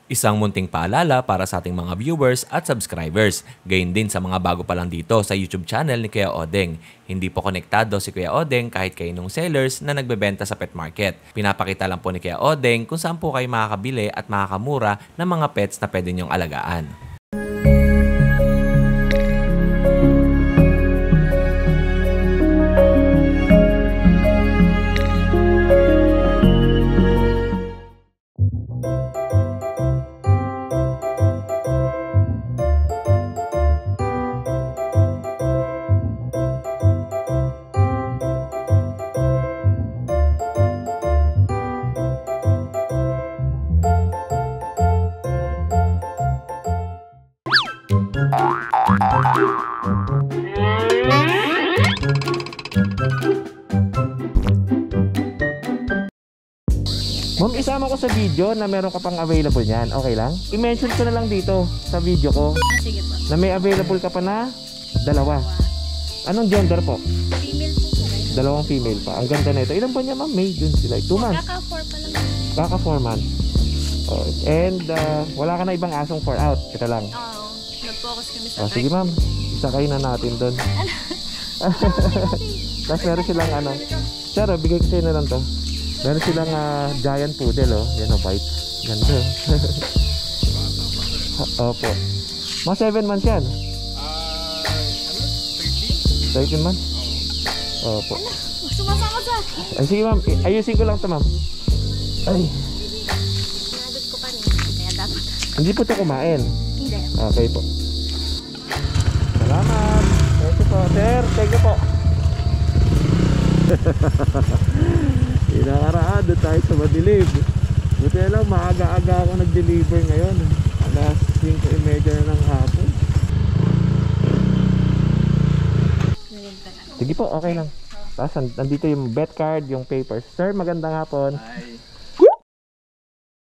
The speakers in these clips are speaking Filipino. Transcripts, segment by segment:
Isang munting paalala para sa ating mga viewers at subscribers. Gayon din sa mga bago pa lang dito sa YouTube channel ni Kuya Odeng. Hindi po konektado si Kuya Odeng kahit kaninong sellers na nagbebenta sa pet market. Pinapakita lang po ni Kuya Odeng kung saan po kayo makakabili at makakamura ng mga pets na pwede niyong alagaan. Ma'am, isama ko sa video na meron ka pang available niyan. Okay lang? I-mention ko na lang dito sa video ko. Sige po. Na may available ka pa na dalawa. Anong gender po? Female po po. Dalawang female pa. Ang ganda na ito. Ilan pa niya, ma'am? May dun sila. 2 months. Kaka-4 pa lang. Kaka 4 months. Oh, and wala ka na ibang asong for out. Ito lang. Oo. Nag-focus kami sa Sige, ma'am. Isakay na natin doon. Tapos meron silang ano. Sir, bigay ko sa'yo na lang to. Meron silang giant poodle, oh. Yan, oh, white. Ganda. Opo. Mga 7 months yan. 13 months? Opo. Sumasama sa akin. Ay, sige, ma'am. Ayusin ko lang to, ma'am. Ay. Nagot ko pa rin. Kaya dapat. Hindi po ito kumain. Hindi. Okay po. Salamat. Thank you po. Sir, thank you po. Inakaraan doon tayo sa madilim. Buti na lang, maaga-aga ako nag-deliver ngayon. Alas 5:30 na ng hapon. Sige po, okay lang. Tapos nandito yung bet card, yung papers. Sir, magandang hapon.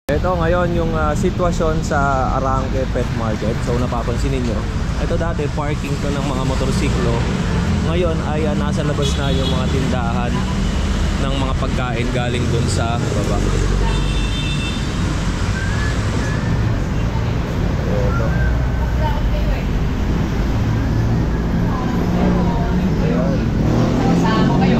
Ito ngayon yung sitwasyon sa Arangke Pet Market. So napapansin niyo, ito dati parking to ng mga motorsiklo. Ngayon ay nasa labas na yung mga tindahan ng mga pagkain galing dun sa baba. Ito. Sama kayo.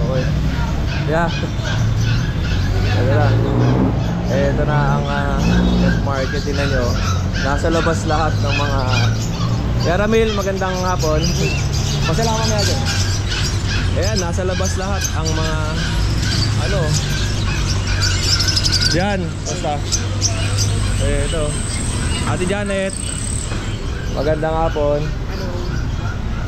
Okay. Yeah. Ito na ang pet market. Tingnan nyo. Nasa labas lahat ng mga Yaramil, magandang hapon. Pasalamat na natin. Ayan, nasa labas lahat ang mga ano. Yan, basta. Ito. Ate Janet. Magandang hapon.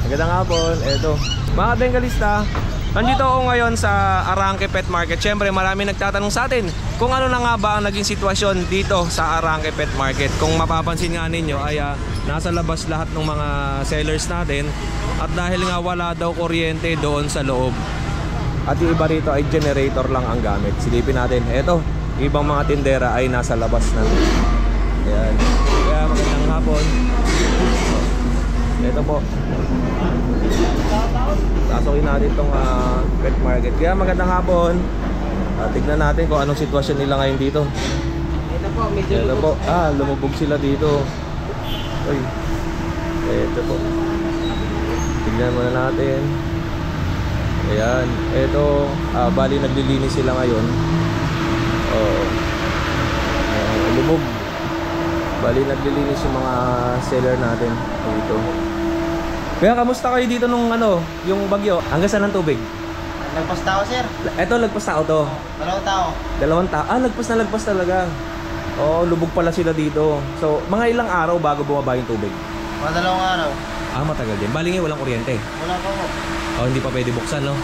Magandang hapon. Ito. Mga Bengalista, nandito ako ngayon sa Arangke Pet Market. Siyempre, marami nagtatanong sa atin kung ano na nga ba ang naging sitwasyon dito sa Arangke Pet Market. Kung mapapansin nga ninyo ay nasa labas lahat ng mga sellers natin. At dahil nga wala daw kuryente doon sa loob. At yung iba rito ay generator lang ang gamit. Silipin natin. Eto, ibang mga tindera ay nasa labas na. Ayan. Kaya magandang hapon. Ito po. Pasokin natin itong pet market. Kaya magandang hapon. Tignan natin kung anong sitwasyon nila ngayon dito. Ito po, medyo Ito po. Lumubog sila dito. Uy. Ito po. Tignan muna natin. Ayan. Ito. Bali naglilinis sila ngayon. Lumubog. Bali naglilinis yung mga seller natin dito. Kaya kamusta kayo dito nung yung bagyo? Hanggang saan ang tubig? Lagpas tao, sir. Eto, lagpas tao to. 2 tao. 2 tao? Lagpas talaga. Oo, lubog pala sila dito. So, mga ilang araw bago bumaba yung tubig? Mga 2 araw. Matagal din. Bali nga walang kuryente. Wala pa po. Hindi pa pwede buksan, no?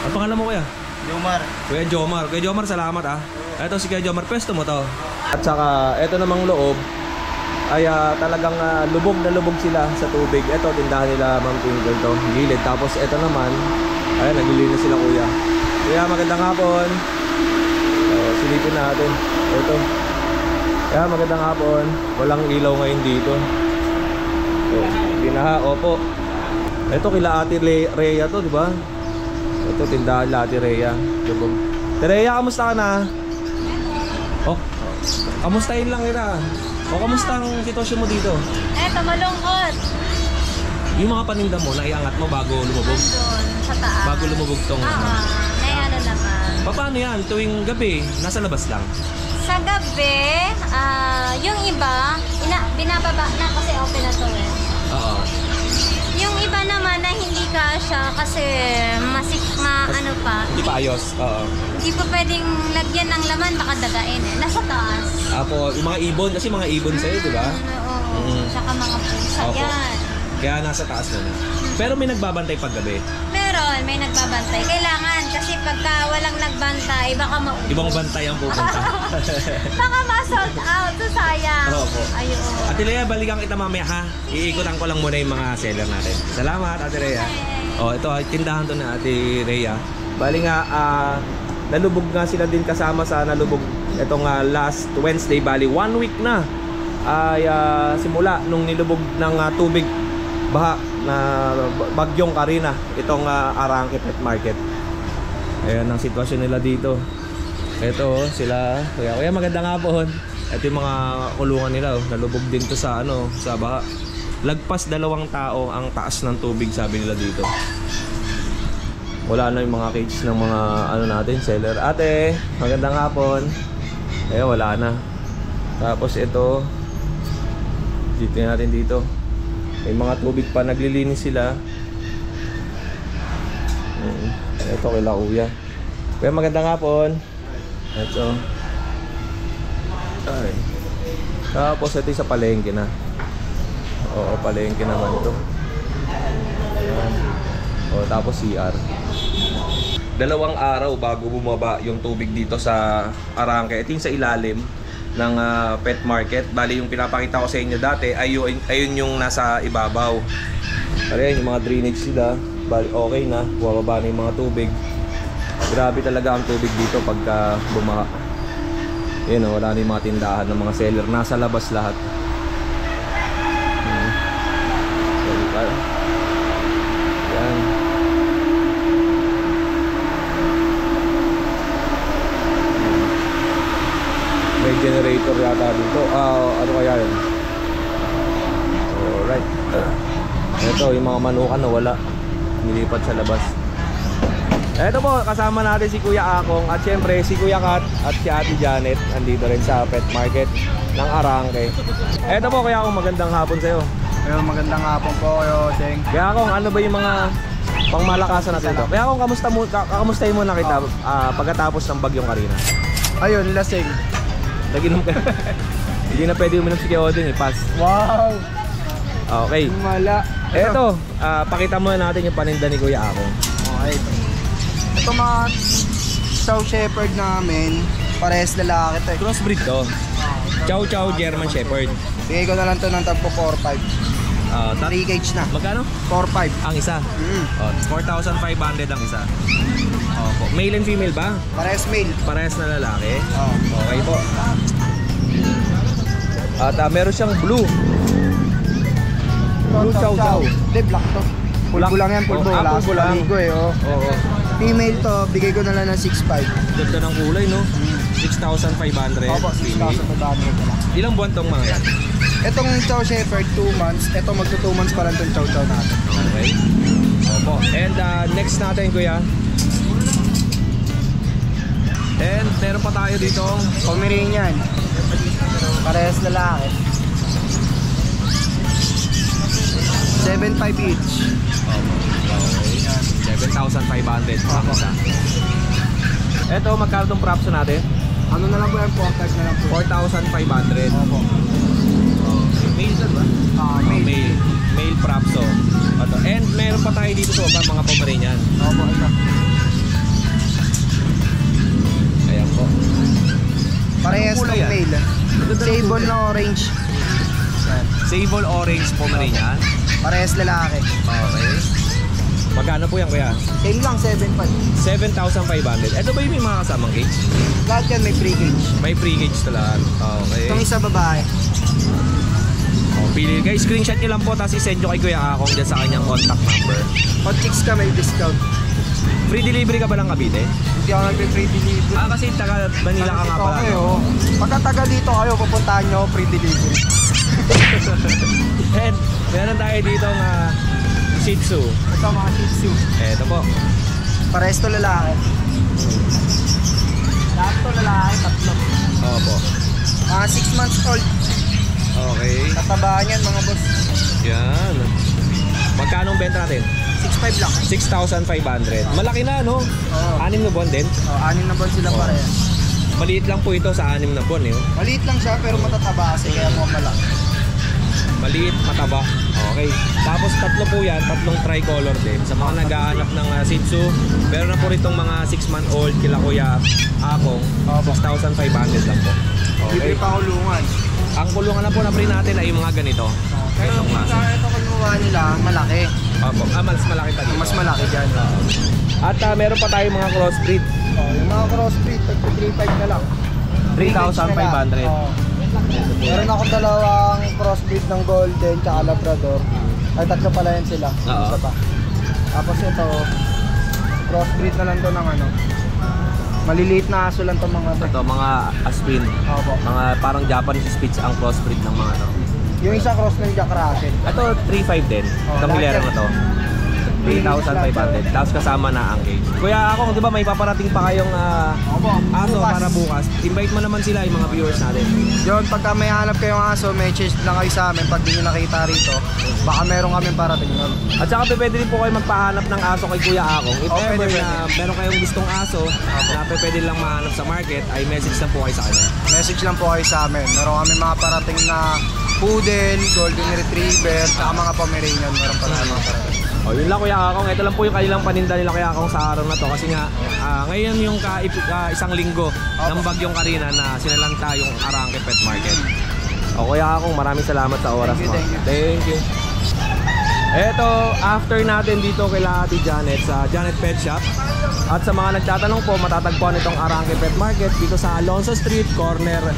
Ang pangalan mo, kuya? Jomar. Kuya Jomar. Kuya Jomar, salamat Eto si Kuya Jomar, pwesto mo to. At saka, eto namang loob ay talagang lubog na lubog sila sa tubig. Eto, tindahan nila Ma'am Twinkle to, gilid. Tapos eto naman, ayan, naglilinis sila kuya. Kuya, magandang hapon. Silipin natin. Eto. Kaya magandang hapon. Walang ilaw ngayon dito. Binaha, opo. Ito kila Ate Rhea to, di ba? Ito, tindahan la, Tireya. Lubog. Tireya, kamusta ka na? Oh, kamustahin lang kita. O, kamusta ang sitwasyon mo dito? Eto, malungkot. Yung mga paninda mo, naiangat mo bago lumubog? Nandun, sa taas. Bago lumubog tong May ano naman. Paano yan? Tuwing gabi, nasa labas lang? Sa gabi, yung iba, binababa na kasi open na to eh. Oo. Yung iba naman na hindi kasya kasi ano pa. Hindi pa ayos? Oo. Hindi pa pwedeng lagyan ng laman, baka dagain eh. Nasa taas. Apo, yung mga ibon, kasi mga ibon sa'yo, di ba? Oo. Tsaka mga pusa. Opo. Yan. Kaya nasa taas na. Pero may nagbabantay pag gabi. Meron, may nagbabantay. Kailangan kasi pagka walang nagbantay, baka Ibang bantay ang pupunta. baka ma-sold out. So sayang. Opo. Ayun. Ate Lea, balikan kita mamaya ha. Iikutan ko lang muna yung mga seller natin. Salamat, Ate Lea. Oh, ito, tindahan to na Ate Lea. Bali nga, nalubog nga sila din kasama sa nalubog itong last Wednesday. Bali, 1 week na ay simula nung nilubog ng tubig baha na bagyong Karina itong Arangke Pet Market. Ayan ang sitwasyon nila dito. Ito sila, kuya magandang hapon. Ito yung mga kulungan nila, nalubog din to sa sa baha. Lagpas 2 tao ang taas ng tubig, sabi nila dito. Wala na yung mga cage ng mga natin, seller. Ate, magandang hapon. Wala na. Tapos ito, dito natin dito. May mga tubig pa, naglilinis sila. Ito kay Kuya. Kuya, magandang hapon. Ito. Ay. Tapos ito sa palengke na. Oo, palengke naman ito. Ayan. O, tapos CR. 2 araw bago bumaba yung tubig dito sa Arangke. Ito yung sa ilalim ng pet market. Bali yung pinapakita ko sa inyo dati ayun yung nasa ibabaw. Ayan yung mga drainage sila. Bali okay na, bumaba na yung mga tubig. Grabe talaga ang tubig dito pagka bumaha. Yun wala na yung mga tindahan ng mga seller, nasa labas lahat. Yan. May generator yata dito. Ano kaya yun? Alright. Ito yung mga manukan na wala, nilipat sa labas. Ito po, kasama natin si Kuya Akong at syempre si Kuya Kat at si Ate Janet andito rin sa pet market ng Arangke. Ito po Kuya Akong, magandang hapon sa'yo. Magandang hapon po kayo, Cheng. Kuya Akong, ano ba yung mga pangmalakasan natin ito? Kuya Akong, kakamustahin mo na kita pagkatapos ng bagyong Karina? Ayun, lasing. Nag-inom ka. Hindi na pwede uminom si Kyoding, pass. Wow! Okay. Mala. Ito, pakita muna natin yung paninda ni Kuya Akong. Okay. Ito mga Chow Shepherd namin, parehas lalaki ito eh. Crossbreed to. Chow Chow German Shepherd. Bigay ko na lang ito ng tagpo 4-5. 3 cage na. Magkano? 4-5. Ang isa? 4,500 ang isa. Opo. Male and female ba? Parehas male. Parehas na lalaki? Oo. Okay po. At meron siyang blue. Blue Chow Chow. Hindi, black to. Pulbo lang yan, pulbo. Wala pulbo lang. Paligo eh, oh. Oo. Female to, bigay ko na lang ng 6.5. Ganda ng kulay, no? 6,500. Opo, 6,000 na lang. Ilang buwan tong mga yan? Itong Chow Shepherd, 2 months. Ito magto 2 months pa lang itong Chow Chow natin. Okay. Opo. And next natin, Kuya. And meron pa tayo dito. Pomeranian. Parehas lalaki. 7.5 each. Okay. 7,500 ang isa. Ito, magkano itong props natin? Ano na lang po yan? 4.5 na lang po. 4,500. Opo. Male ba? Male. Male propso. Ito. And meron pa tayo dito sa mga Pomeranian. Opo, ito. Ayan po. Parehas Anong kulay ng yan? male. Sable na orange. Sable orange Pomeranian. Parehas lalaki. Okay. Magkano po yan, Kuya? Same lang, 7.5. 7,500. Ito ba yung may mga kasamang cage? Lahat yan may free cage. May free cage to lahat. Okay. Itong isa babae. Pili guys, screenshot nyo lang po tapos i-send nyo kay Kuya Akong dyan sa kanyang contact number. Hot chicks ka, may discount. Free delivery ka ba ng Cavite? Hindi ako nagpe-free delivery. Ah, kasi taga Manila ka nga pala. Okay, No? oh. Pagka taga dito kayo, pupuntahan nyo, free delivery. And meron tayo dito nga Shih Tzu. Ito mga Shih Tzu. Ito po. Parehas to lalaki. Lahat to lalaki, tatlo. Opo. Mga 6 months old. Okay. Tatabaan yan mga boss. Yan. Magkano ang benta natin? 6.5 lang. 6,500. Malaki na, no? Oo. 6 na buwan din. Oh, 6 na buwan sila parehas. Maliit lang po ito sa 6 na buwan, eh. Maliit lang siya pero matataba kasi kaya mo malaki. Maliit, mataba. Okay. Tapos tatlo po yan, tatlong tricolor din. Sa mga naghahanap ng Shih Tzu, meron na po ritong mga 6-month-old kila Kuya Akong. 6,500 lang po. Libre Okay. pa kulungan. Ang kulungan na po na free natin ay yung mga ganito. Pero Itong kung maso. ito kinuha nila, malaki. Opo. Mas malaki pa dito. Mas malaki dyan. At meron pa tayong mga crossbreed. Oh, yung mga crossbreed, 3.5 na lang. 3,500. Oh. Meron ako dalawang crossbreed ng golden tsaka labrador. Ay, tatlo pala yan sila. Oo. Isa pa. Tapos ito, crossbreed na lang to ng ano. Maliliit na aso lang to mga to. Ito, mga aspin. Opo. Mga parang Japanese Spitz ang crossbreed ng mga to. Yung isa cross ng Jack Russell. Ito, 3,500 din. Itong lahat hilera yan. na to. 3,500. Tapos kasama na ang cage. Kuya Akong, di ba may paparating pa kayong aso Bukas. para bukas? Invite mo naman sila, yung mga viewers natin. Yun, pagka may hanap kayong aso, message lang kayo sa amin pag di nyo nakita rito. Baka meron kami parating nun. At saka pwede rin po kayo magpahanap ng aso kay Kuya Akong. If Oh, ever pwede, na meron kayong gustong aso na pwede lang mahanap sa market, ay message lang po kayo sa kanya. Message lang po kayo sa amin. Meron kami mga parating na poodle, golden retriever, saka mga Pomeranian. Meron pa tayo mga parating. O yun lang Kuya Akong, ito lang po yung kanilang paninda nila Kuya Akong sa araw na to. Kasi nga, ngayon yung isang linggo ng bagyong Karina na sinalanta yung Arangke Pet Market. O Kuya Akong, maraming salamat sa oras mo. Thank you. Thank you. Eto, after natin dito kay Ate Janet sa Janet Pet Shop. At sa mga nagtatanong po, matatagpuan itong Arangke Pet Market dito sa Alonso Street, corner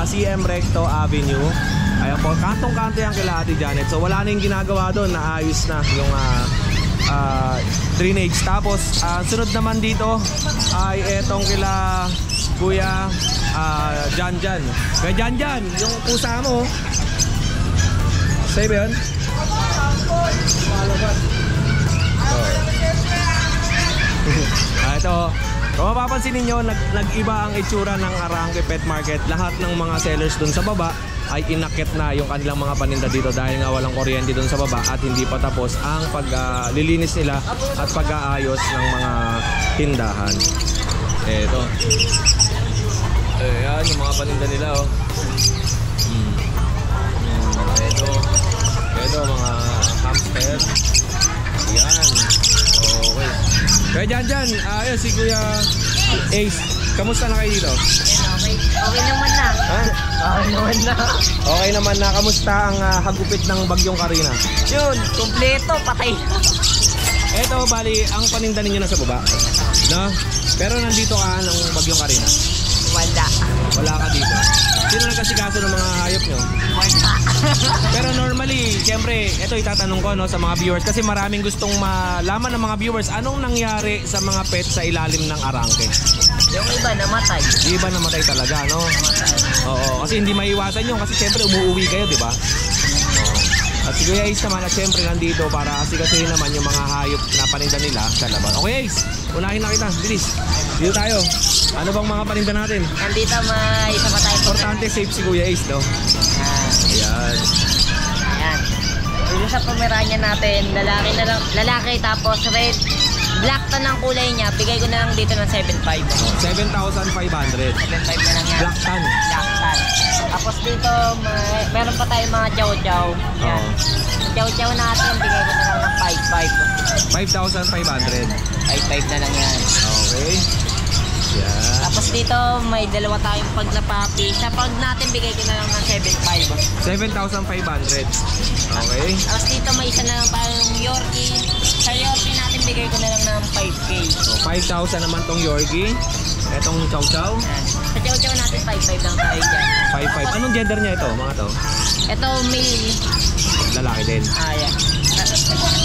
CM Recto Avenue. Ayan po, kantong-kanto yan kila Ate Janet. So wala na yung ginagawa doon, naayos na yung drainage. Tapos sunod naman dito ay etong kila Kuya Janjan. Kaya Janjan, yung pusa mo. Sa'yo ba yun? Ito, kung mapapansin ninyo, nag-iba ang itsura ng Arangke Pet Market. Lahat ng mga sellers dun sa baba ay inakit na yung kanilang mga paninda dito dahil nga walang kuryente dun sa baba at hindi pa tapos ang paglilinis nila at pag-aayos ng mga tindahan. Ito. Ayan, yung mga paninda nila, oh. Ito, mga hamster. Yan. Okay. Kaya dyan. Ayun, si Kuya Ace. Kamusta na kayo dito? Okay naman na. Ha? Okay naman na. Okay naman na. Kamusta ang hagupit ng bagyong Karina? Yun, kumpleto, patay. Ito, bali, ang paninda ninyo nasa baba. No? Pero nandito ka ng bagyong Karina. Wala. Wala ka dito. Sino nagkasikaso ng mga hayop nyo? Wala. Pero normally, siyempre, ito itatanong ko no, sa mga viewers kasi maraming gustong malaman ng mga viewers anong nangyari sa mga pets sa ilalim ng Arangke. Yung iba namatay. Yung iba namatay talaga, no? Oo, kasi hindi maiwasan yun kasi siyempre umuwi kayo, di ba? At si Kuya Ace naman at siyempre nandito para asikasuhin naman yung mga hayop na paninda nila sa labas. Okay Ace, unahin na kita, bilis. Dito tayo. Ano bang mga paninda natin? Nandito may isa pa tayo. Importante safe si Kuya Ace, no? Ayan. Ayan. Dito sa Pomeranian natin, lalaki tapos red. Black tan ang kulay niya, bigay ko na lang dito ng 7.5. 7,500. 7.5 na lang yan. Black tan. Black tan. Tapos dito, meron pa tayong mga chow-chow. Yan. Oo. Chow-chow natin, bigay ko na lang ng 5.5. 5,500. 5.5 na lang yan. Okay. Yan. Tapos dito, may dalawa tayong pag na puppy. Sa pag natin, bigay ko na lang ng 7.5. 7,500. Okay. Tapos dito, may isa na lang tayong Yorkie. Sa Yorkie natin, bigay ko na lang ng 5K. So, 5,000 naman tong Yorkie. Etong Chow Chow. Yan. Sa chow-chow natin, 5.5 lang tayo dyan. 5,500. Anong gender niya ito, mga to? Ito, male. Lalaki din. Ayan.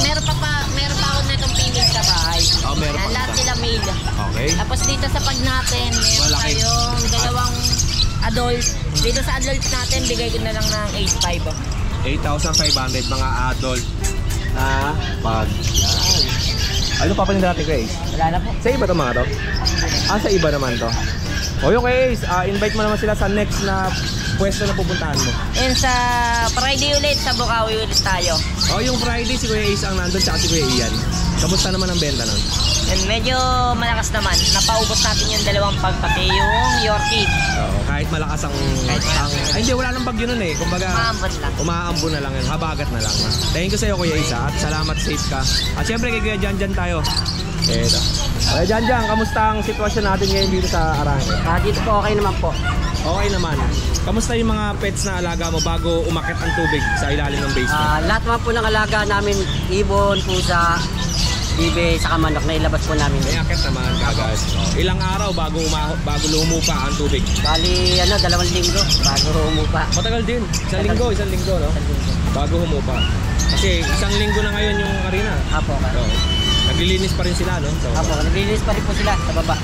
Meron pa ako na itong female sa bahay. Oh, meron Okay. Tapos dito sa pag natin, meron Malaki. tayong dalawang adult. Dito sa adult natin, bigay ko na lang ng 8.5. 8,500 mga adult na pag. Yan. Ano pa pala natin kay Ace? Wala na po. Sa iba to mga to? Sa iba naman to. O yung kay Ace, invite mo naman sila sa next na pwesto na pupuntahan mo. And sa Friday ulit, sa Bukawi ulit tayo. O yung Friday, si Kuya Ace ang nandun, tsaka si Kuya Ian. Kamusta naman ang benta nun? And medyo malakas naman. Napaubos natin yung dalawang pag, pati yung Yorkie. Oo, kahit malakas ang... Kahit malakas. Ay hindi, wala nang bagyo nun eh. Kumbaga, Maambot lang. umaambo na lang yun. Habagat na lang. Thank you sa'yo Kuya Ace at salamat, safe ka. At syempre kay Kuya Janjan tayo. Eto. Kuya Janjan, kamusta ang sitwasyon natin ngayon dito sa Arangke? Dito po okay naman po. Okay naman. Kamusta yung mga pets na alaga mo bago umakyat ang tubig sa ilalim ng basement? Lahat naman po ng alaga namin, ibon, pusa, bibe, saka manok na ilabas po namin. May akit naman kagad. Ilang araw bago lumupa ang tubig? Bali, 2 linggo bago umupa. Matagal din. Isang linggo, no? Bago humupa. Kasi isang linggo na ngayon yung arena. Apo, Oo. Naglilinis pa rin sila, no? So, apo, naglilinis pa rin po sila sa baba.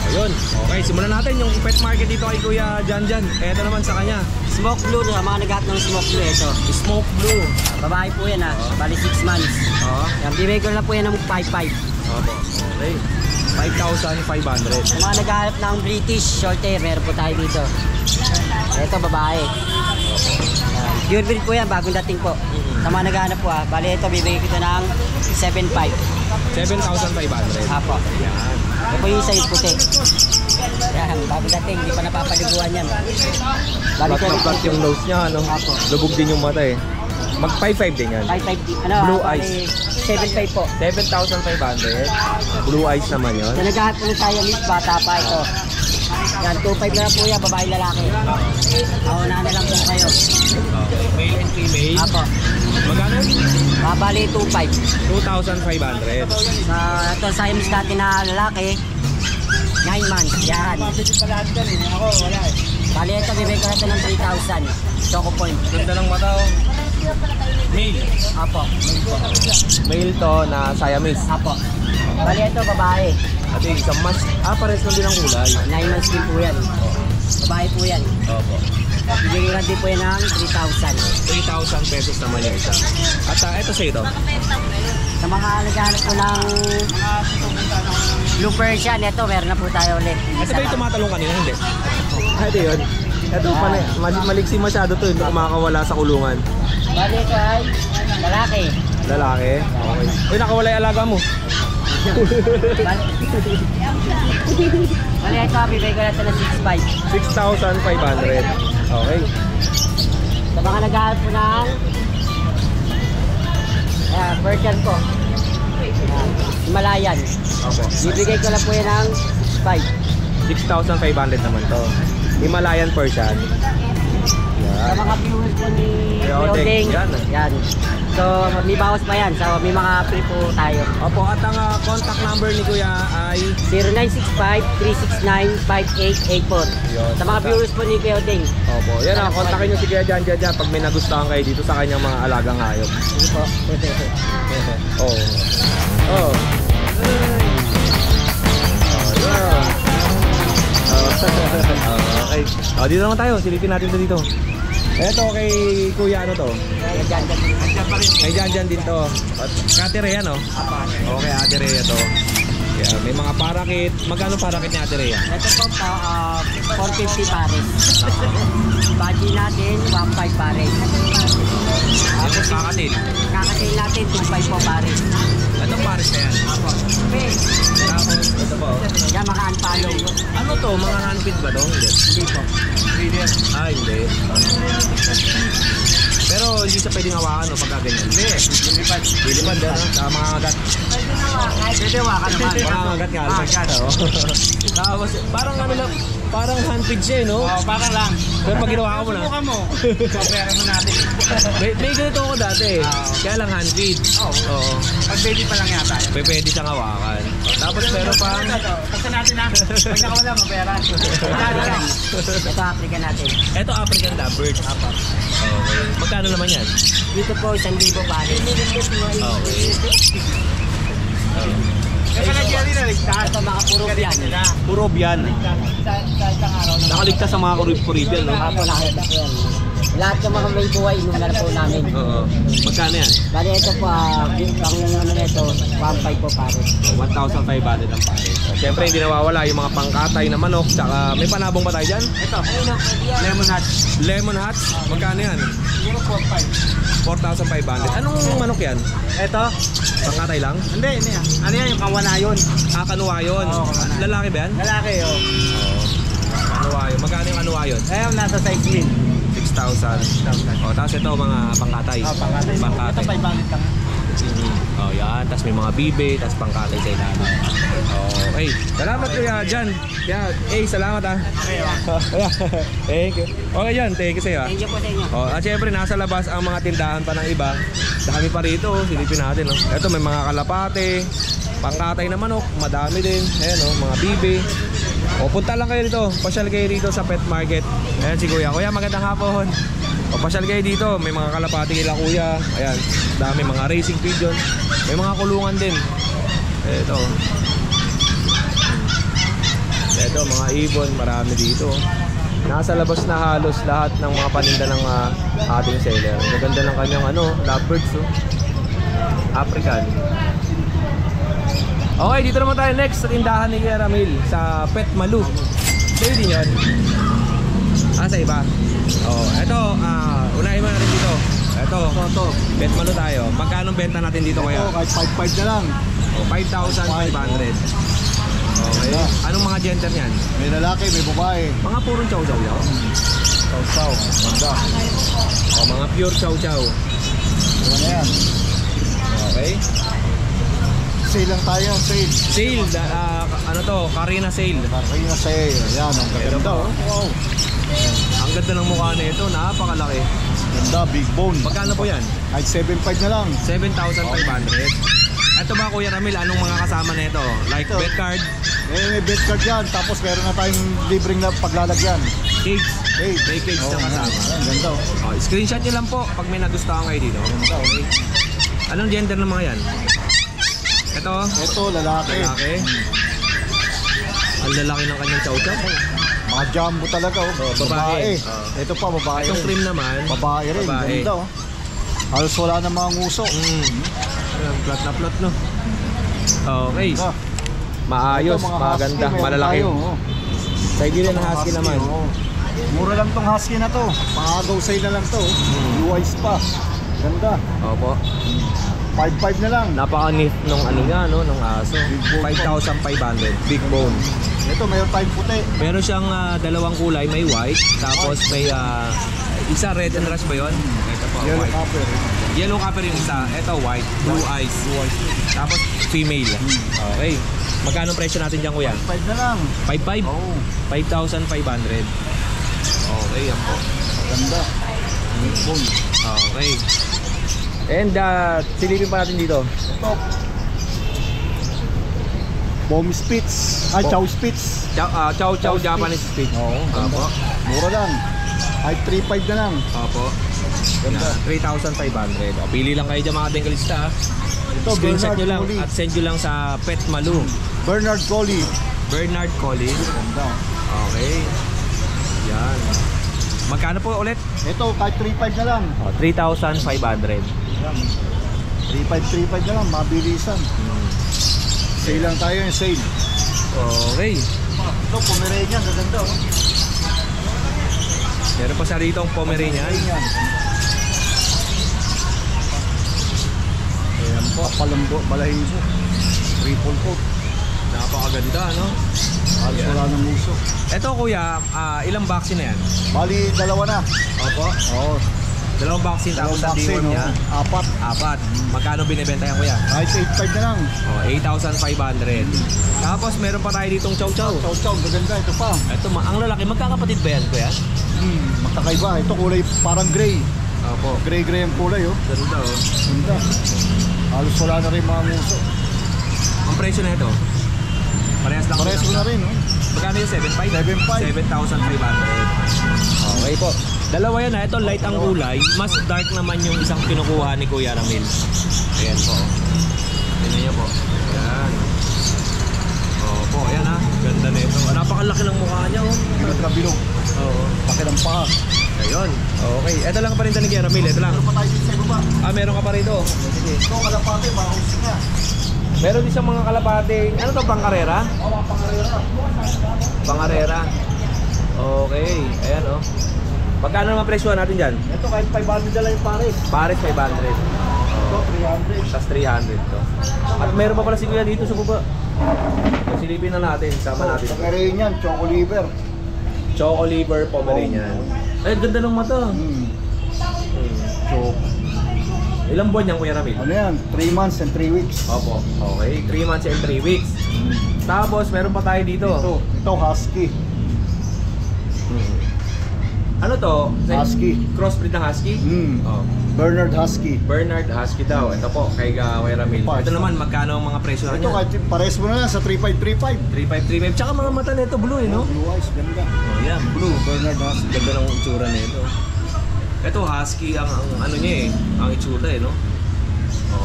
ayun. Okay, simulan natin yung pet market dito kay Kuya Janjan. Eto naman sa kanya. Smoke blue, sa mga naghahat ng smoke blue, ito. Smoke Blue. Babae po yan bali 6 months. Oo. Yan, bibigay ko na po yan ng 5.5. Opo. Okay. 5,500. Sa mga naghahanap ng British short hair, meron po tayo dito. Ito, babae. Pure breed po yan, bagong dating po. Sa mga naghahanap po bali ito, bibigay ko ito ng 7.5. 7,500. Apo. Yan. Ito po yung size puti. Yan, bagong dating, hindi pa napapaliguan yan. Bali Flat na flat yung nose niya, ano? Apo. Lubog din yung mata eh. Mag 5,500 din yan. 5.5, Blue bali eyes. 7.5 po. 7,500. Blue eyes naman yun. So naghahanap po ng tayo miss, bata pa ito. Yan, 2.5 na lang po yan, babae lalaki. Nauna na lang po kayo. Male and female. Apo. Magkano? Bali 2.5. 2,500. Ito Siamese natin na lalaki, 9 months. Yan. Bali ito, bibigay ko na ito ng 3,000. Choco point. Ganda ng mata oh. Male. Apo. Male to na Siamese. Apo. Bali ito, babae. At yung isang mas, pares lang din ang kulay. 9 months din po yan. Babae po yan. Opo. Bibigay ko din po yan ng 3,000. 3,000 pesos naman yung isa. At ito sa ito. Sa mga naghahanap po ng Blue Persian, ito meron na po tayo ulit. Ito ba yung tumatalong kanina? Hindi. Ito yun. Ito maliksi masyado to. Hindi kumakawala sa kulungan. Bali ito ay lalaki. Lalaki? Okay. Uy, nakawala yung alaga mo. Bali ito, bibigay ko na ito ng 6,500. 6,500. Okay. Sa mga naghahanap po ng Persian po. Himalayan. Opo. Bibigay ko na po yan ng 6,500. 6,500 naman to. Himalayan Persian. Sa mga viewers po ni Odeng, Odeng, yan. yan. So, may bawas pa yan. So, may mga free po tayo. Opo, at ang contact number ni Kuya ay 0965-369-5884. Yun. Sa mga viewers po ni Odeng. Opo, yan ang kontakin nyo si Kuya Jan pag may nagustuhan kayo dito sa kanyang mga alagang hayop. Sige po. Oh. Oh. Okay. Dito naman tayo, silipin natin ito dito. Eto kay Kuya ano to? Kay Jan din to. Ate Rhea no? Okay, Ate Rhea to. Yeah, may mga parakit. Magkano parakit ni Ate Rhea? Ito po, 450 pares. Budget natin, 1.5 pares. Tapos kakatil. Kakasin natin, 2.5 po pares. Anong pares na yan? Tapos, ito po. Yan, mga unfollow. Ano to? Mga handpid ba to? Hindi. Hindi po. Hindi. Pero hindi siya pwedeng hawakan o pagka ganyan. Hindi. Lilipad na sa mga agat. Pwede wakan naman. Mga agat nga. Tapos parang ano lang, parang handpid siya no? Oo, parang lang. Pero pag ginawa mo na. Subukan mo. Pera mo natin. May ganito ako dati. Kaya lang handpid. Oo. Pag baby pa lang yata. Pwede siyang hawakan. Tapos pero pang... Basta natin na. Pag nakawala mo pera. Ito, African natin. Ito African Lovebird. Okay. Magkano naman yan? Dito po, 1,000 pares. Okay. Kaya na Jerry na ligtas. Ito, mga Puro biyan. Nakaligtas sa mga kuribian, no? Apo, nakita ko yan. Lahat ng mga may buhay, inom na po namin. Oo. Magkano yan? Bali, ito po, ang naman ito, 1.5 po pare. 1,500 ang pare. Siyempre, hindi nawawala yung mga pangkatay na manok. Tsaka, may panabong ba tayo dyan? Ito, lemon hat. Lemon hot? Magkano yan? Siguro 4,500. Anong manok yan? Ito? Pangkatay lang? Hindi. Ano yan, yung kawanayon? Kanuwayon. Oo, kanuwayon. Lalaki ba yan? Lalaki, oh. Kanuwayon. Magkano yung kanuwayon? Ayun, nasa 6,000. 6,000. O, tapos ito mga pangkatay. Pangkatay. Pangkatay. Ito 500 lang. Oh, yan. Tapos may mga bibe, tapos pangkatay sa ilalim. Okay. Salamat kuya dyan. Kaya, salamat ah. Thank you. Okay dyan, thank you sa'yo ah. Thank you po sa inyo. Oh, at syempre nasa labas ang mga tindahan pa ng iba. Dami pa rito, silipin natin, no. Ito may mga kalapate, pangkatay na manok, madami din. Ayan, oh, mga bibe. O, punta lang kayo dito. Pasyal kayo dito sa pet market. Ayan si kuya. Kuya, magandang hapon. O, pasyal kayo dito. May mga kalapate kila kuya. Ayan, dami mga racing pigeon. May mga kulungan din. Ito. Ito, mga ibon, marami dito. Nasa labas na halos lahat ng mga paninda ng ating seller. Maganda ng kanyang lovebirds, oh. African. Okay, dito naman tayo next sa tindahan ni Kuya Ramil sa Pet Malu. Sa'yo din yun? Sa iba? Oh, ito, unahin mo na rin dito. Ito, Pet Malu tayo. Magkano benta natin dito kaya? Ito, kahit 5.5 na lang. Oh, 5,500. Okay. Anong mga gender niyan? May lalaki, may babae. Mga purong chow-chow yan? Chow-chow, ganda. O, mga pure chow-chow. Ano na yan? Okay. Sale lang tayo, sale. Sale, ano to? Karina sale. Karina sale. Ayan, ang ganda. Oh. Wow. Ang ganda ng mukha na ito, napakalaki. Ganda, big bone. Magkano po yan? Kahit 7.5 na lang. 7,500. Ito ba Kuya Ramil, anong mga kasama na ito? Like Ito. bet card, May bet card yan. Tapos meron na tayong libreng na paglalagyan. cage, Hey, may cage na kasama. Ayan, ganda. Oh. Screenshot nyo lang po pag may nagustuhan kayo dito. Ganda, okay. Anong gender ng mga yan? Ito, Ito, lalaki. lalaki. Ang lalaki ng kanyang chow-chow. Mga jumbo talaga. Oh. babae. Ito pa, babae Itong rin. trim naman, Babae rin. Babae. Ganda. Oh. Halos wala na mga nguso. Ayan, plot na plot, no? Okay. Ganda. Maayos, Ito, mga maganda, husky, meron malalaki. tayo, oh. Sa Iberian na husky naman. Oh. Mura lang tong husky na to. Pangagaw sale na lang to. Blue eyes pa. Ganda. Opo. 5.5 na lang. Napaka-neat nung niya, no? Nung aso. 5,500. Big bone. Ito, mayroon tayong puti. Meron siyang dalawang kulay. May white. Tapos may isa red and rush ba yun? Ito po, Yellow white. copper. Yellow copper yung isa. Ito white. Blue eyes. Tapos female. Okay. Magkano presyo natin dyan, kuya? 5 na lang. 5,500? Oh, 5,500. Okay, yan po. ganda. Bone. Okay. And silipin pa natin dito. Ito. Bomb Spitz. Ay, Chow Spitz. Chow Chow Japanese Spitz. Oo, ganda. Opo. Mura lang. Ay, 3.5 na lang. Opo. Ganda. 3,500. O, pili lang kayo dyan mga dengalista. Ito, Screenshot Bernard nyo lang Collie. at send nyo lang sa Pet Malu. Bernard Collie. Bernard Collie. Ganda. Okay. Yan. Magkano po ulit? Ito, kahit 3.5 na lang. O, 3,500. Yan. 3.5 na lang, mabilisan. Sale lang tayo yung sale. Okay. Ito, Pomeranian, gaganda. Oh. Meron pa sa rito ang Pomeranian. Pomeranian. Ayan po, palambo, balahibo. Triple coat. Napakaganda, no? Halos wala ng uso. Ito kuya, ilang vaccine na yan? Bali, dalawa na. Opo. Oo. Dalawang vaccine tapos ang vaccine, deworm niya. oh. Apat. Apat. Magkano binibenta yan kuya? Kahit 8.5 na lang. O, 8,500. Tapos meron pa tayo ditong chow chow. Chow chow, gaganda. Ito pa. Ito, ang lalaki. Magkakapatid ba yan kuya? Magkakaiba. Ito kulay parang gray. Opo. Gray ang kulay, oh. Ganda oh. Ganda. Halos wala na rin mga nguso. Ang presyo na ito? Parehas lang. Pares ko na rin, oh. Magkano yung 7,500? 7.5. 7,500. Okay po. Dalawa yan ha. Ito light ang kulay. Mas dark naman yung isang kinukuha ni Kuya Ramil. Ayan po. Tignan niyo po. Ayan. Opo. Ayan ha. laki ng mukha niya, oh. Nagkabilog. Oo. Laki ng paa. Ayun. Okay. Ito lang pa rin ni Kuya Ramil. Ito lang. Meron pa tayo dito sa baba. Ah, meron ka pa rito. Sige. Ito, kalapate, mahus nga. Meron din siyang mga kalapating. Ano to, pangkarera? Oo, mga pangarera. Pangarera. Okay. Ayan, oh. Pagkano naman presyo natin dyan? Ito, kahit 500 na lang yung pares. Pares 500. Ito, 300. Tapos 300 to. At meron pa pala si Kuya dito sa baba. Silipin na natin. Sama natin. Pomeranian, choco liver. Choco liver Pomeranian. Ay, ganda ng mata. So, Ilang buwan yan, Kuya Ramil? ano yan? 3 months and 3 weeks. Opo. Okay. 3 months and 3 weeks. Tapos, meron pa tayo dito. Ito husky. Ano to? Husky. Crossbreed ng Husky? Oh. Bernard Husky. Bernard Husky daw. Ito po, kay Kuya Ramil. Ito naman, magkano ang mga presyo Ito, niya? kahit pares mo na lang sa 3535. 3535. Tsaka mga mata nito, blue eh, no? Blue eyes, ganda. Oh, yan, blue. Bernard Husky. Ganda ng itsura nito. Ito, Husky ang ano niya eh. Ang itsura eh, no?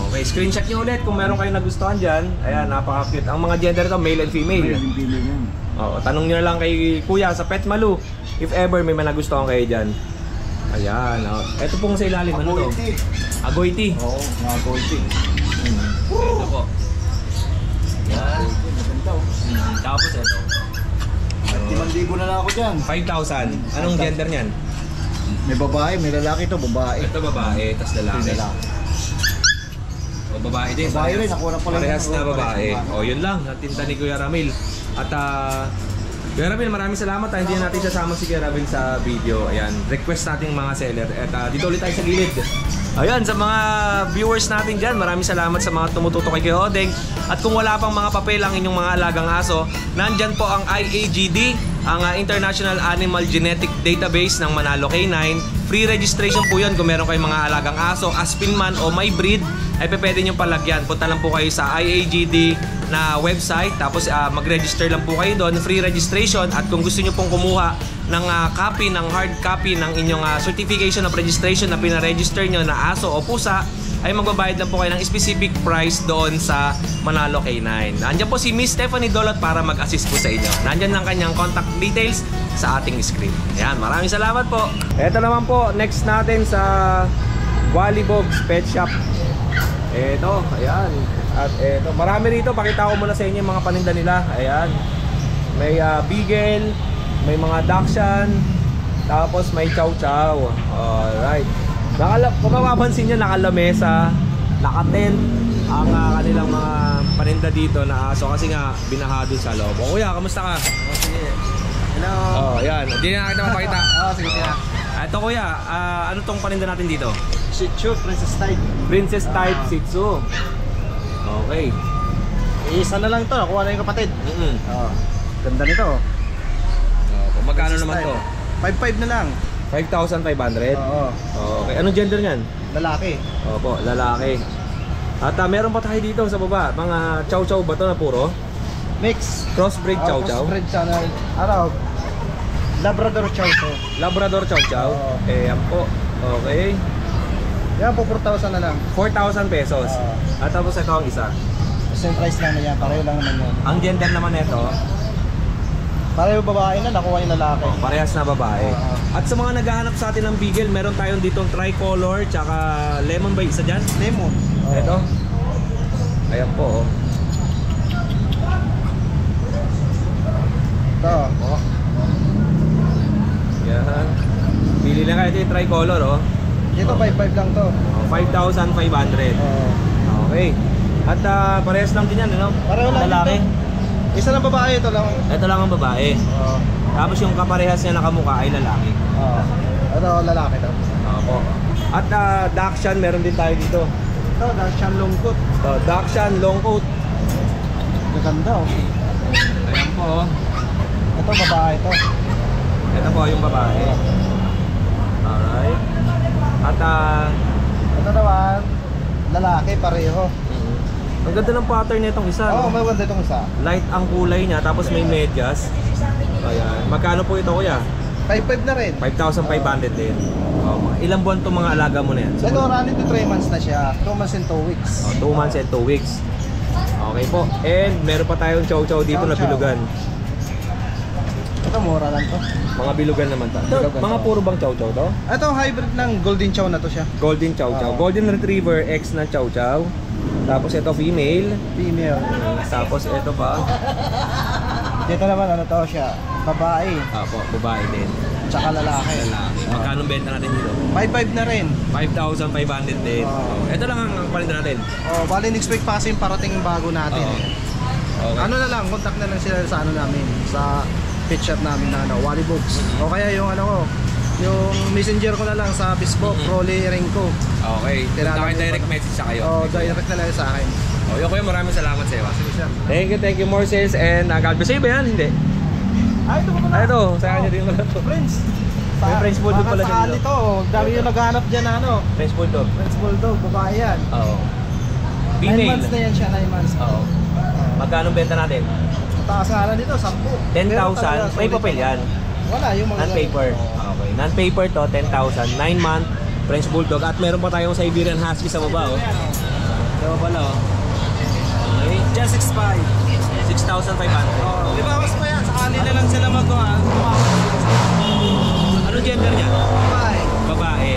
Okay, screenshot niyo ulit kung meron kayong nagustuhan dyan. Ayan, napaka-cute. Ang mga gender ito, male and female. Yung pili niyan. Oh, tanong niyo na lang kay Kuya sa Pet Malu if ever may nagustuhan kayo dyan. Ayan, oh. Ito pong sa ilalim, ano to? Agoiti. Agoiti. Oo, mga agoiti. Ito po. Yan. Tapos ito. 5,000 na lang ako dyan. 5,000. Anong gender niyan? May babae, may lalaki to, babae. Ito babae, tas lalaki. O babae din. Babae rin, nakuha na pala. Parehas na babae. O yun lang, natinta ni Kuya Ramil. At Kuya Ramil, maraming salamat. Hindi na natin sasama si Kuya Ramil sa video. Ayan, request nating mga seller. At dito ulit tayo sa gilid. Ayan, sa mga viewers natin dyan, maraming salamat sa mga tumututok kay Kuya Odeng. At kung wala pang mga papel ang inyong mga alagang aso, nandyan po ang IAGD, ang International Animal Genetic Database ng Manalo K9. Free registration po yun kung meron kayong mga alagang aso, Aspin man o may breed, ay pwede nyo palagyan. Punta lang po kayo sa IAGD na website, tapos mag-register lang po kayo doon, free registration. At kung gusto nyo pong kumuha ng copy, ng hard copy ng inyong certification of registration na pinaregister nyo na aso o pusa, ay magbabayad lang po kayo ng specific price doon sa Manalo K9. Nandiyan po si Miss Stephanie Dolot para mag-assist po sa inyo. Nandiyan lang kanyang contact details sa ating screen. Ayan, maraming salamat po. Ito naman po, next natin sa Wallybogs Pet Shop. Ito, ayan. At ito, marami rito. Pakita ko muna sa inyo yung mga paninda nila. Ayan. May Beagle, may mga Dachshund, tapos may Chow Chow. Alright. Kung mapapansin nyo, nakalamesa, nakatent ang kanilang mga paninda dito na aso kasi nga binaha dun sa loob. O kuya, kamusta ka? Sige. Hello. Oh, yan. Hindi na kita mapakita. Sige na. Ito kuya, ano tong paninda natin dito? Shih Tzu, Princess Type. Princess Type Shih Tzu. Okay. Isa na lang to, nakuha na yung kapatid. Ganda nito. Kung magkano naman to? 5,500 na lang. 5,500? Oo. Okay. Anong gender niyan? Lalaki. Opo, lalaki. At meron pa tayo dito sa baba. Mga Chow Chow ba to na puro? Mix. Crossbreed Chow Chow? Crossbreed sana. Ano? Labrador Chow Chow. Labrador Chow Chow? Oo. Yan po. Okay. Yan po, 4,000 na lang. 4,000 pesos. Oo. At tapos ito ang isa. Same price lang na yan. Pareho lang naman yan. Ang gender naman nito, Pareho babae na, nakuha yung lalaki. parehas na babae. Oo. At sa mga naghahanap sa atin ng Beagle, meron tayong ditong tricolor tsaka lemon ba isa dyan? Lemon. Oo. Ito. Ayan po. Ito. Yan. Pili lang kayo ito yung tricolor. Dito 5,500 lang to. 5,500. Oo. Okay. At parehas lang din yan, ano? Pareho lang Lalaki. dito. Isa lang babae, ito lang. Ito lang ang babae. Oo. Tapos yung kaparehas niya nakamukha ay lalaki. Oo. Ito, lalaki to. Opo. At Dachshund meron din tayo dito. Ito, Dachshund Longcoat. Dachshund long coat. Ganda oh. Ayan po. Ito, babae to. Ito po yung babae. Alright. At Ito naman, lalaki, pareho. ang ganda ng pattern nitong isa. Oo, No? may ganda itong isa. Light ang kulay niya, tapos may medyas. Ayan. Magkano po ito kuya? 5,500 na rin. 5,500 din. Ilang buwan itong mga alaga mo na yan? Ito, running to 3 months na siya. 2 months and 2 weeks. 2 months and 2 weeks. Okay po. And meron pa tayong chow chow dito Chow na chow. bilugan. Ito, mura lang to. Mga bilugan naman to. Ito, Bilugan mga to. puro bang chow chow to? Ito, hybrid ng Golden Chow na to siya. Golden chow chow. Oo. Golden Retriever X na chow chow. Tapos ito female. Female. Tapos ito pa. Dito naman, ano to siya? Babae. Apo, babae din. Tsaka lalaki. Lalaki. Magkano benta natin dito? 5.5 na rin. 5,500 din. Oo. Ito lang ang palinda natin. Oh, bali next week pa kasi yung parating bago natin. Oo. Okay. Ano na lang, contact na lang sila sa ano namin, sa pet shop namin na ano, Wally Books. O kaya yung ano ko, yung messenger ko na lang sa Facebook, Rolly Renko. Okay. Tira lang Direct yung- message sa kayo. Oh, direct na lang sa akin. Okay, kuya, maraming salamat sa iyo. Sige sir. Thank you, more sales and God bless you ba yan? Hindi. Ito ko Ah, ito, sa kanya din pala to. Friends. May French Bulldog pala siya dito. Ito, dami yung naghahanap dyan na ano. French Bulldog. French Bulldog, babae yan. Oo. 9 Female. months na yan siya, 9 months. Oo. Magkano benta natin? Taas nga lang dito, 10. Pero 10,000. talaga, May solid papel naman. yan. Wala, yung mga Non-paper. Okay. Non-paper to, 10,000. 9-month French Bulldog. At meron pa tayong Siberian Husky sa baba, oh. Diba pala, oh. Okay. Just 6.5. 6,500. Oh, di ba mas pa yan? Sa kanila lang sila magawa. Ano gender niya? Babae. Babae.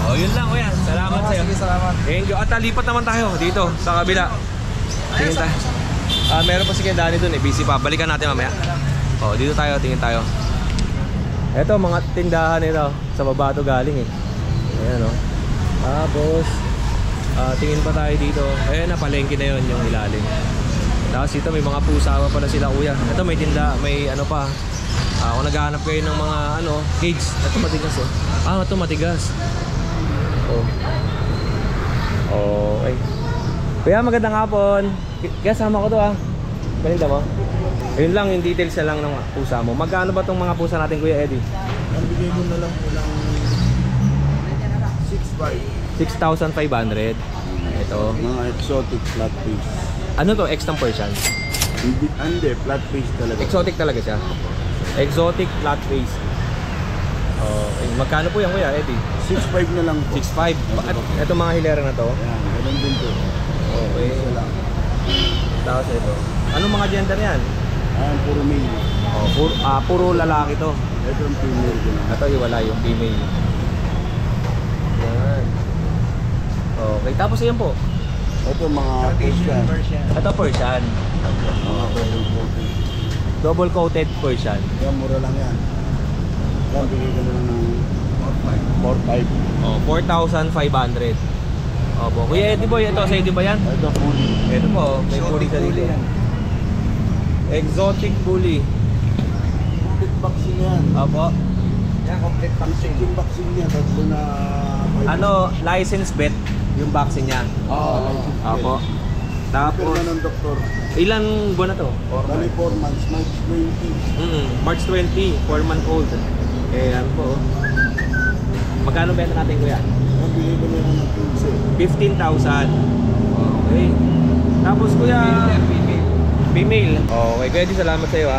Oh, yun lang, kuya. Salamat sa'yo. Sige, salamat. Thank you. At lipat naman tayo dito sa kabila. Tingin tayo. Meron pa si Dani dun eh. Busy pa. Balikan natin mamaya. Oh, dito tayo. Tingin tayo. Eto, mga tindahan nito. Sa baba to galing eh. Ayan oh. Tapos, tingin pa tayo dito. Ayan na, palengke na yun yung ilalim. Tapos dito may mga pusa pa pala sila kuya. Ito may tinda, may ano pa. Kung naghahanap kayo ng mga ano, cage. Ito matigas oh. Ito matigas. Oh. Okay. Kuya, magandang hapon. Kaya sama ko to Galinda mo? Ayun lang, yung details na lang ng pusa mo. Magkano ba tong mga pusa natin, Kuya Eddie? Ang bigay mo na lang kulang 6.5. 6,500. Ito. Mga exotic flat fish. Ano to? X ng Persian? Hindi, flat fish talaga. Exotic talaga siya. Exotic flat face. Okay. Magkano po yan, Kuya Eddie? 6.5 na lang po. 6,500. At ito mga hilera na to. Ayan, ganun din po. Okay. Isa lang. Tapos ito. Anong mga gender yan? Ayan, puro male. Puro lalaki to. Ito ang female ko lang. Ito iwala yung female. Yan. Okay. Tapos yan po. Ito mga Persian. Ito Persian. Mga double coated. Double coated Persian. Yan, mura lang yan. Yan, bigay ka na lang ng 4.5. Oh, 4,500. Opo. Kuya Eddie Boy, ito sa Eddie ba yan? Ito, fully. Ito po, may bully sa dito. Exotic bully. Complete vaccine yan. Opo. Yan, complete vaccine. Yung vaccine niya, tatlo na... Ano, license vet yung vaccine niya. Oo. Opo. Tapos... Tapos, ng doktor. ilan buwan na to? Bali 4 months, March 20. March 20, 4 month old. Yan po. Magkano benta natin, kuya? Yan, bigay ko na lang ng 15,000. Okay. Tapos, kuya... Female. Okay, kuya, di salamat sa iyo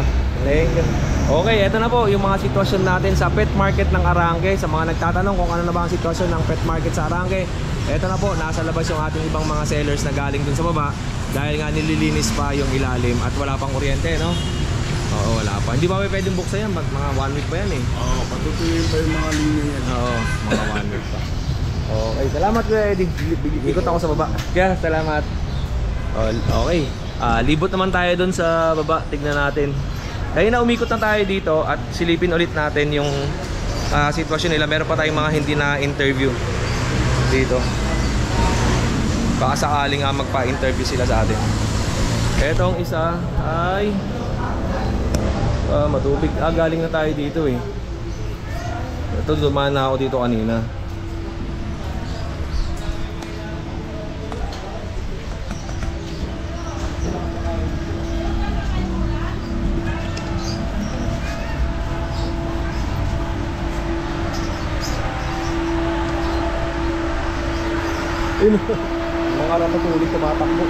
Thank you. Okay, eto na po yung mga sitwasyon natin sa pet market ng Arangke. Sa mga nagtatanong kung ano na ba ang sitwasyon ng pet market sa Arangke, eto na po, nasa labas yung ating ibang mga sellers na galing dun sa baba dahil nga nililinis pa yung ilalim at wala pang kuryente, no? Oo, wala pa. Hindi ba pwedeng buksan yan? Mga 1 week pa yan eh. Oo, patutuyin pa yung mga linya yan. Oo, mga 1 week pa. Okay, salamat Kuya Eddie. Ikot ako sa baba. Kaya, salamat. Okay. Libot naman tayo dun sa baba. Tignan natin. Kaya na umikot na tayo dito at silipin ulit natin yung sitwasyon nila. Meron pa tayong mga hindi na interview dito. Baka sakaling magpa-interview sila sa atin. Etong isa ay matubig. Galing na tayo dito eh. Ito, dumaan na ako dito kanina. Mga rapatuloy tumatakbo.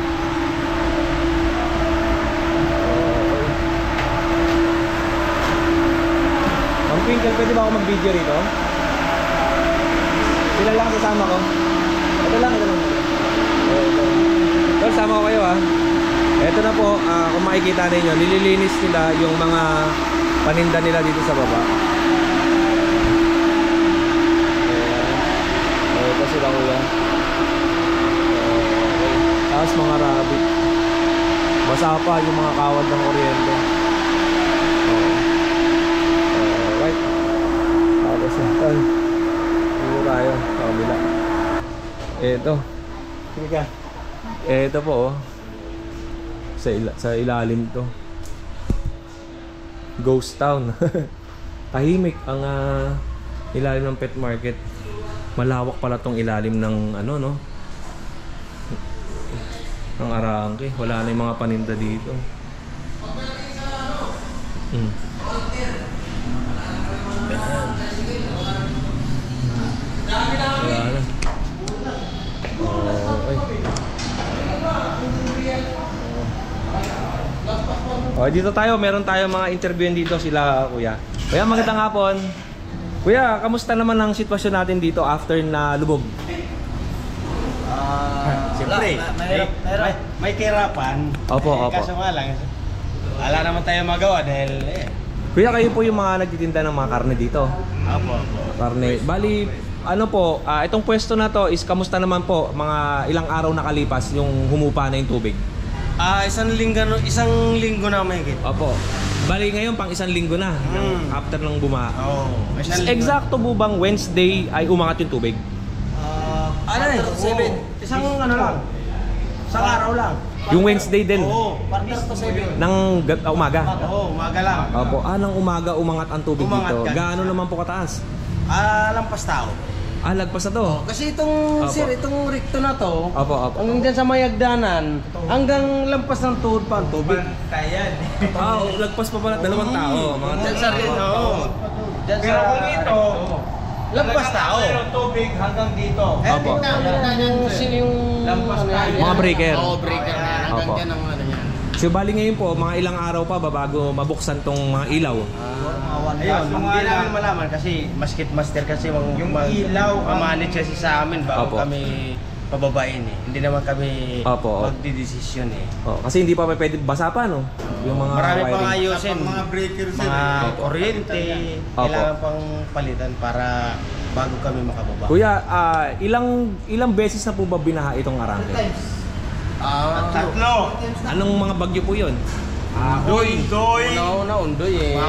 Ang Twinkle, pwede ba ako mag-video rito? Sila lang kasama ko. Ito lang. Well, sama ko kayo Ito na po, kung makikita ninyo, nililinis nila yung mga paninda nila dito sa baba. Ito sila kuya. Tapos mga rabbit. Basa pa yung mga kawad ng kuryente. Right. Tapos ito. Dito tayo sa kabila. Ito. Ito po oh. Sa ilalim to. Ghost town. Tahimik ang ilalim ng pet market. Malawak pala tong ilalim ng ano no. Ng Arangke. Wala na yung mga paninda dito. Wala na. Okay, dito tayo. Meron tayo mga interview dito sila kuya. Kuya, magandang hapon. Kuya, kamusta naman ang sitwasyon natin dito after na lubog? Siyempre, may kahirapan. Opo, opo. Kaso nga lang, wala naman tayo magawa dahil Kuya, kayo po yung mga nagtitinda ng mga karne dito. Opo. Karne. Bali, ano po, itong pwesto na to is kamusta naman po mga ilang araw nakalipas yung humupa na yung tubig? Isang linggo na may higit. Opo. Bali ngayon pang isang linggo na after nang bumaha. Isang linggo. Eksakto po bang Wednesday ay umangat yung tubig? Isang ano lang. Isang araw lang. Yung Wednesday din? Quarter to 7. Ng umaga? Oo, umaga lang. Opo. Nang umaga umangat ang tubig Umangat dito. ka. Gaano naman po kataas? Lampas tao. Lagpas na to? Kasi itong, Opo. sir, itong recto na to, Opo, opo. hanggang dyan sa mayagdanan, hanggang lampas ng tuhod pa ang tubig. Lagpas pa pala 2 tao. Mga Dyan sa rin, oo. Dyan sa, kung ito, lampas tao. tubig hanggang dito. Opo. Yung lampas tayo. Mga breaker. Oo, breaker na. Hanggang Opo. dyan ang ano niya. So bali ngayon po, mga ilang araw pa ba bago mabuksan tong mga ilaw? Ayun, hindi namin malaman kasi basket master kasi yung ilaw, manage kasi sa amin bago Opo. kami pababain eh. Hindi naman kami Opo. magdidesisyon eh. Kasi hindi pa pwede basa pa no? Yung mga Marami pang wiring. ayusin. Mga breakers, mga kuryente, kailangan pang palitan para bago kami makababa. Kuya, ilang beses na po ba binaha itong Arangke? Tatlo. Anong mga bagyo po yun? Undoy. Una, Undoy eh.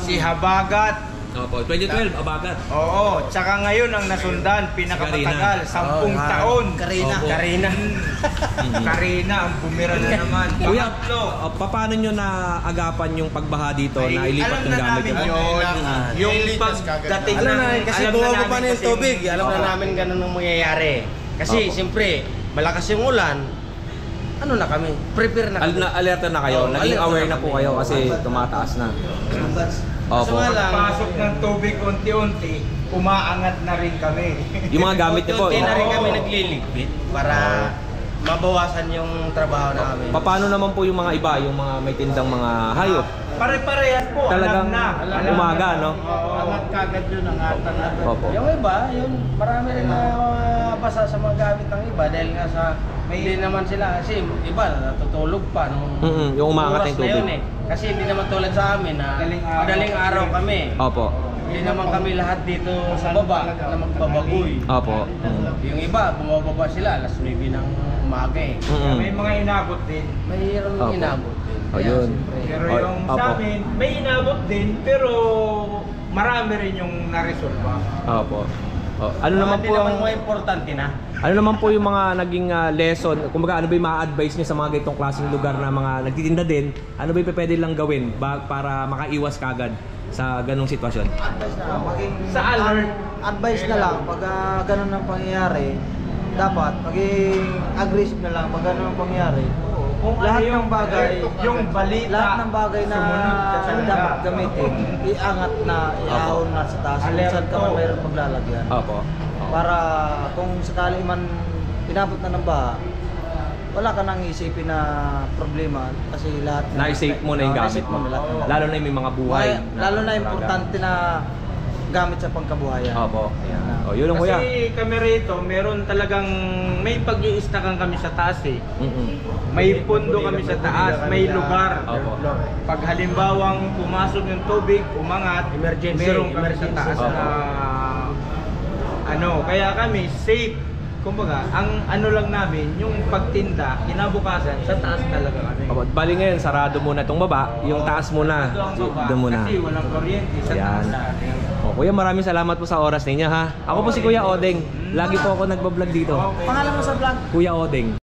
Si Habagat. Opo, 2012, Abagat. Oo, tsaka ngayon ang nasundan, pinakamatagal, 10 taon. Karina. Opo. Karina. Karina, ang bumira na naman. Kuya, Pangatlo. paano nyo naagapan yung pagbaha dito na ilipat yung gamit nyo? Yung pagdating Alam na, kasi bumababa na yung kasi tubig. Alam na namin ganun ang mangyayari. Kasi Opo. siyempre, malakas yung ulan. Ano na kami? Prepare na kami. Alerta na kayo, naging alerta aware na na po kami. kayo kasi tumataas na. Kaso Opo. nga lang, Pasok ng tubig unti-unti, umaangat na rin kami. Yung mga gamit niyo po. unti na rin kami nagliligpit para mabawasan yung trabaho namin. Paano naman po yung mga iba, yung mga may tindang mga hayop? Pare-parehas po, Talagang alam umaga, na. no? Angat kagad yun, angatan na. Opo. Yung iba, yun, marami rin na basa sa mga gamit ng iba dahil nga sa hindi naman sila kasi iba natutulog pa nung Yung umaangat oras yung na tubig. yun eh. Kasi hindi naman tulad sa amin na madaling araw kami. Opo. Hindi naman kami lahat dito sa baba na magbabagoy. Opo. Yung iba, bumababa sila alas 9 ng umaga eh. May mga inabot din. Mayroong Opo. inabot din. Ayun. siyempre, Pero Oy, yung opo. sa amin, may inabot din, pero marami rin yung naresolba. Opo. Ano naman hindi po naman ang mga importante na. ano naman po yung mga naging lesson, kumbaga ano ba yung ma-advise niyo sa mga ganitong klaseng lugar na mga nagtitinda din, ano ba yung pwede lang gawin para makaiwas kagad sa ganong sitwasyon? Sa alert. Advice na lang pag ganun ang pangyayari, dapat maging aggressive na lang pag ganun ang pangyayari. Kung Lahat ano ng bagay, yung balita, lahat ng bagay na sumunod ka sa dapat balita. gamitin, iangat na, iahon na sa taas, kung saan ka man Alerto. mayroon paglalagyan. Opo. Para kung sakali man pinabot na ng baha, wala ka nang isipin na problema kasi lahat Na-save mo na yung gamit na-save mo. na lahat. Lalo na yung may mga buhay. Lalo na importante na gamit sa pangkabuhayan. Opo. Ayan. O, yun ang kuya. Kasi kami rito, meron talagang may pag-iistakan kami sa taas eh. May pondo kami sa taas, may lugar. Opo. Pag halimbawang pumasok yung tubig, umangat, meron kami sa taas Opo. na kaya kami safe. Kumbaga, ang lang namin, yung pagtinda, kinabukasan, sa taas talaga kami. Opo. Bali ngayon, sarado muna itong baba. Yung taas muna. Doon muna. Kasi walang kuryente sa Ayan. taas. O, kuya, maraming salamat po sa oras ninyo ha. Ako po si Kuya Odeng. Lagi po ako nagbablog dito. Pangalan mo sa vlog? Kuya Odeng.